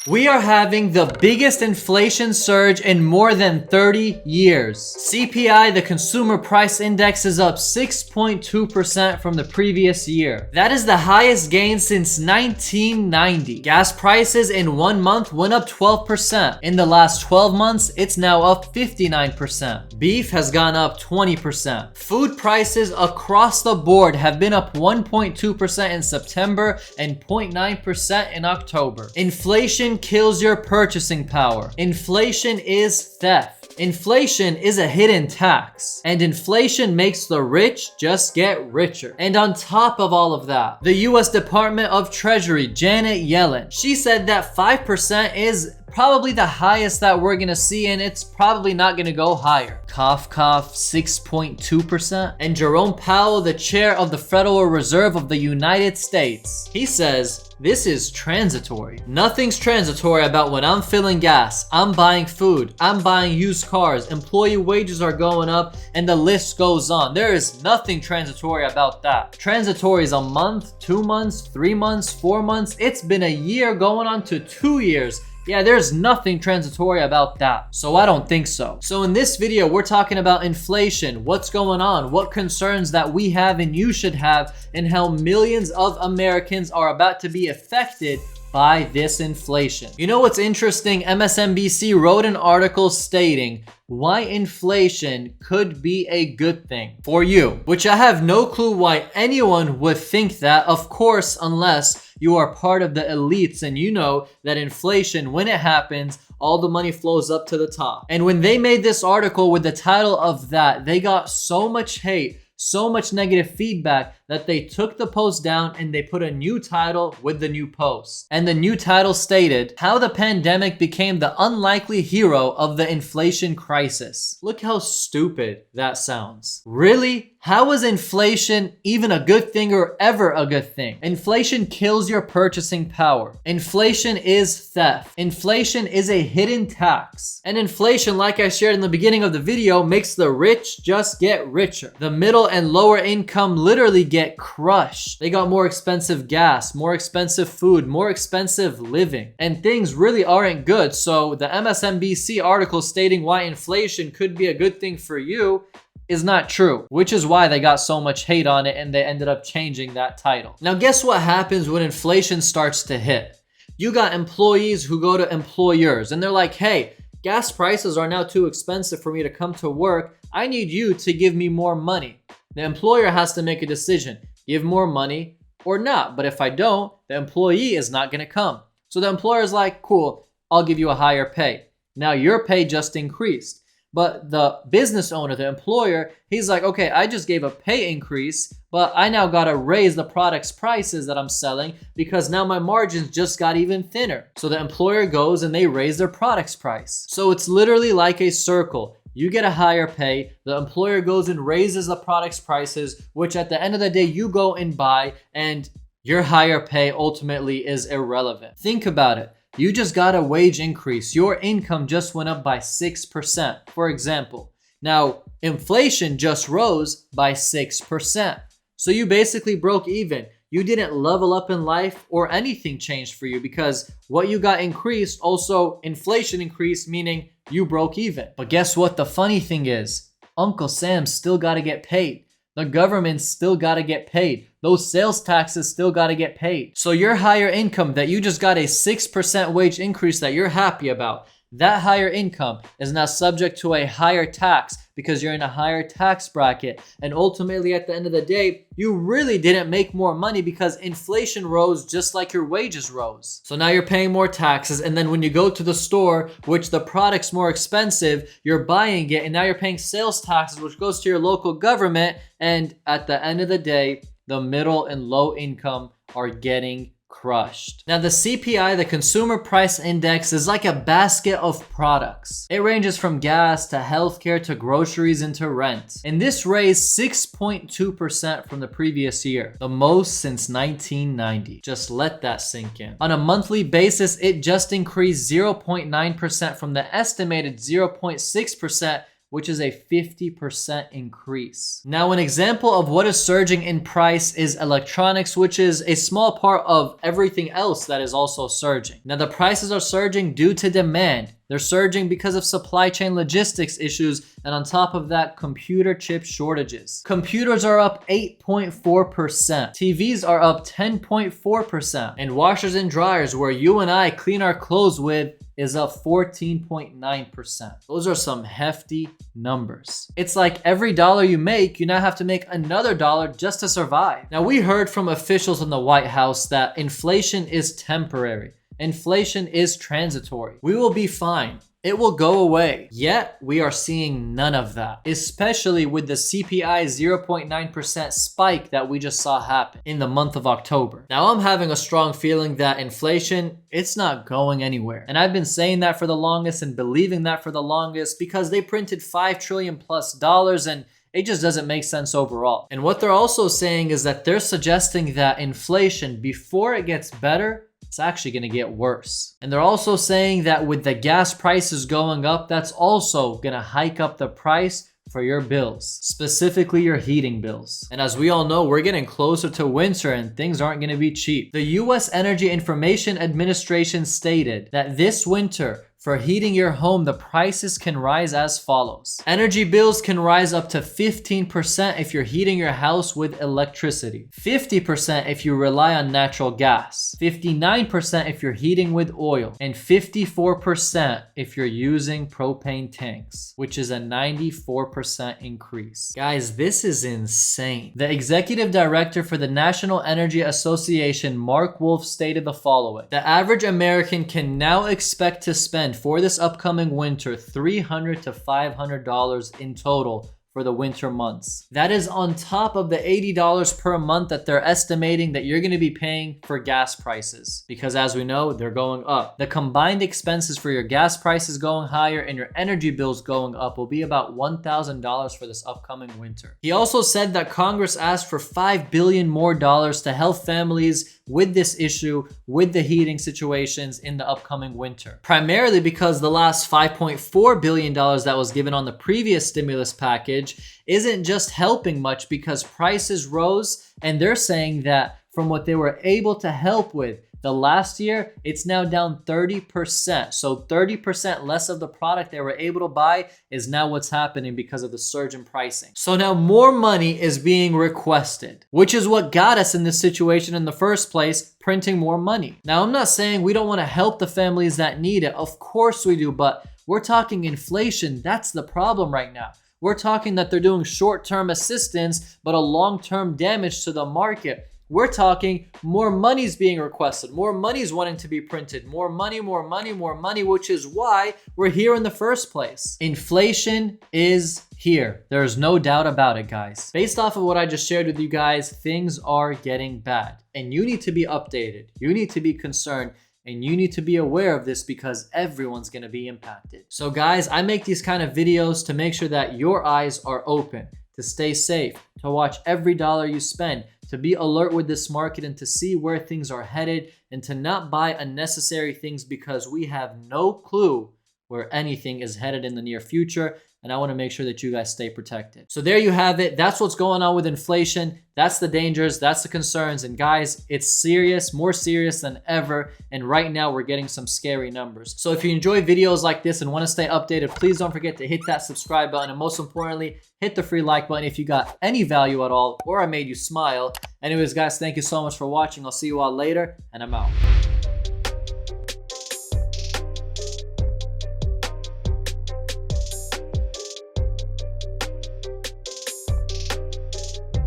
We are having the biggest inflation surge in more than 30 years. CPI, the Consumer Price Index, is up 6.2% from the previous year. That is the highest gain since 1990. Gas prices in 1 month went up 12%. In the last 12 months, it's now up 59%. Beef has gone up 20%. Food prices across the board have been up 1.2% in September and 0.9% in October. Inflation kills your purchasing power. Inflation is theft. Inflation is a hidden tax, and inflation makes the rich just get richer. And on top of all of that, the US Department of Treasury, Janet Yellen, she said that 5% is probably the highest that we're gonna see, and it's probably not gonna go higher. Cough, cough, 6.2%. And Jerome Powell, the chair of the Federal Reserve of the United States, he says, this is transitory. Nothing's transitory about when I'm filling gas, I'm buying food, I'm buying used cars, employee wages are going up, and the list goes on. There is nothing transitory about that. Transitory is a month, 2 months, 3 months, 4 months. It's been a year going on to 2 years. Yeah, there's nothing transitory about that. So I don't think so. So in this video, we're talking about inflation, what's going on, what concerns that we have and you should have, and how millions of Americans are about to be affected by this inflation. You know what's interesting? MSNBC wrote an article stating why inflation could be a good thing for you, which I have no clue why anyone would think that, of course, unless you are part of the elites and you know that inflation, when it happens, all the money flows up to the top. And when they made this article with the title of that, they got so much hate, so much negative feedback that they took the post down and they put a new title with the new post. And the new title stated, how the pandemic became the unlikely hero of the inflation crisis. Look how stupid that sounds. Really? How is inflation even a good thing or ever a good thing? Inflation kills your purchasing power. Inflation is theft. Inflation is a hidden tax. And inflation, like I shared in the beginning of the video, makes the rich just get richer. The middle and lower income literally get crushed. They got more expensive gas, more expensive food, more expensive living, and things really aren't good. So the MSNBC article stating why inflation could be a good thing for you is not true, which is why they got so much hate on it and they ended up changing that title. Now, guess what happens when inflation starts to hit? You got employees who go to employers and they're like, hey, gas prices are now too expensive for me to come to work. I need you to give me more money. The employer has to make a decision, give more money or not. But if I don't, the employee is not gonna come. So the employer is like, cool, I'll give you a higher pay. Now your pay just increased. But the business owner, the employer, he's like, okay, I just gave a pay increase, but I now gotta raise the product's prices that I'm selling because now my margins just got even thinner. So the employer goes and they raise their product's price. So it's literally like a circle. You get a higher pay, the employer goes and raises the product's prices, which at the end of the day, you go and buy, and your higher pay ultimately is irrelevant. Think about it. You just got a wage increase. Your income just went up by 6%, for example. Now, inflation just rose by 6%. So you basically broke even. You didn't level up in life or anything changed for you because what you got increased, also inflation increased, meaning you broke even. But guess what the funny thing is? Uncle Sam still got to get paid. The government still got to get paid. Those sales taxes still got to get paid. So your higher income that you just got a 6% wage increase that you're happy about, that higher income is now subject to a higher tax because you're in a higher tax bracket. And ultimately, at the end of the day, you really didn't make more money because inflation rose just like your wages rose. So now you're paying more taxes. And then when you go to the store, which the product's more expensive, you're buying it. And now you're paying sales taxes, which goes to your local government. And at the end of the day, the middle and low income are getting crushed. Now the CPI, the Consumer Price Index, is like a basket of products. It ranges from gas to healthcare to groceries and to rent. And this raised 6.2% from the previous year, the most since 1990. Just let that sink in. On a monthly basis, it just increased 0.9% from the estimated 0.6% which is a 50% increase. Now, an example of what is surging in price is electronics, which is a small part of everything else that is also surging. Now, the prices are surging due to demand. They're surging because of supply chain logistics issues, and on top of that, computer chip shortages. Computers are up 8.4%. TVs are up 10.4%. And washers and dryers, where you and I clean our clothes with, is up 14.9%. Those are some hefty numbers. It's like every dollar you make, you now have to make another dollar just to survive. Now, we heard from officials in the White House that inflation is temporary. Inflation is transitory. We will be fine. It will go away. Yet, we are seeing none of that, especially with the CPI 0.9% spike that we just saw happen in the month of October. Now, I'm having a strong feeling that inflation, it's not going anywhere. And I've been saying that for the longest and believing that for the longest because they printed $5 trillion plus and it just doesn't make sense overall. And what they're also saying is that they're suggesting that inflation, before it gets better, it's actually going to get worse. And they're also saying that with the gas prices going up, that's also going to hike up the price for your bills, specifically your heating bills. And as we all know, we're getting closer to winter and things aren't going to be cheap. The U.S. Energy Information Administration stated that this winter, for heating your home, the prices can rise as follows. Energy bills can rise up to 15% if you're heating your house with electricity, 50% if you rely on natural gas, 59% if you're heating with oil, and 54% if you're using propane tanks, which is a 94% increase. Guys, this is insane. The executive director for the National Energy Association, Mark Wolf, stated the following. The average American can now expect to spend for this upcoming winter $300 to $500 in total for the winter months. That is on top of the $80 per month that they're estimating that you're going to be paying for gas prices. Because as we know, they're going up. The combined expenses for your gas prices going higher and your energy bills going up will be about $1,000 for this upcoming winter. He also said that Congress asked for $5 billion more to help families with this issue, with the heating situations in the upcoming winter. Primarily because the last $5.4 billion that was given on the previous stimulus package isn't just helping much because prices rose, and they're saying that from what they were able to help with the last year, it's now down 30%. So 30% less of the product they were able to buy is now what's happening because of the surge in pricing. So now more money is being requested, which is what got us in this situation in the first place, printing more money. Now, I'm not saying we don't want to help the families that need it. Of course we do, but we're talking inflation. That's the problem right now. We're talking that they're doing short-term assistance, but a long-term damage to the market. We're talking more money's being requested, more money's wanting to be printed, more money, which is why we're here in the first place. Inflation is here. There's no doubt about it, guys. Based off of what I just shared with you guys, things are getting bad and you need to be updated. You need to be concerned. And you need to be aware of this because everyone's going to be impacted. So guys, I make these kind of videos to make sure that your eyes are open, to stay safe, to watch every dollar you spend, to be alert with this market and to see where things are headed and to not buy unnecessary things because we have no clue where anything is headed in the near future. And I want to make sure that you guys stay protected. So there you have it. That's what's going on with inflation. That's the dangers. That's the concerns. And guys, it's serious, more serious than ever. And right now we're getting some scary numbers. So if you enjoy videos like this and want to stay updated, please don't forget to hit that subscribe button. And most importantly, hit the free like button if you got any value at all or I made you smile. Anyways, guys, thank you so much for watching. I'll see you all later and I'm out.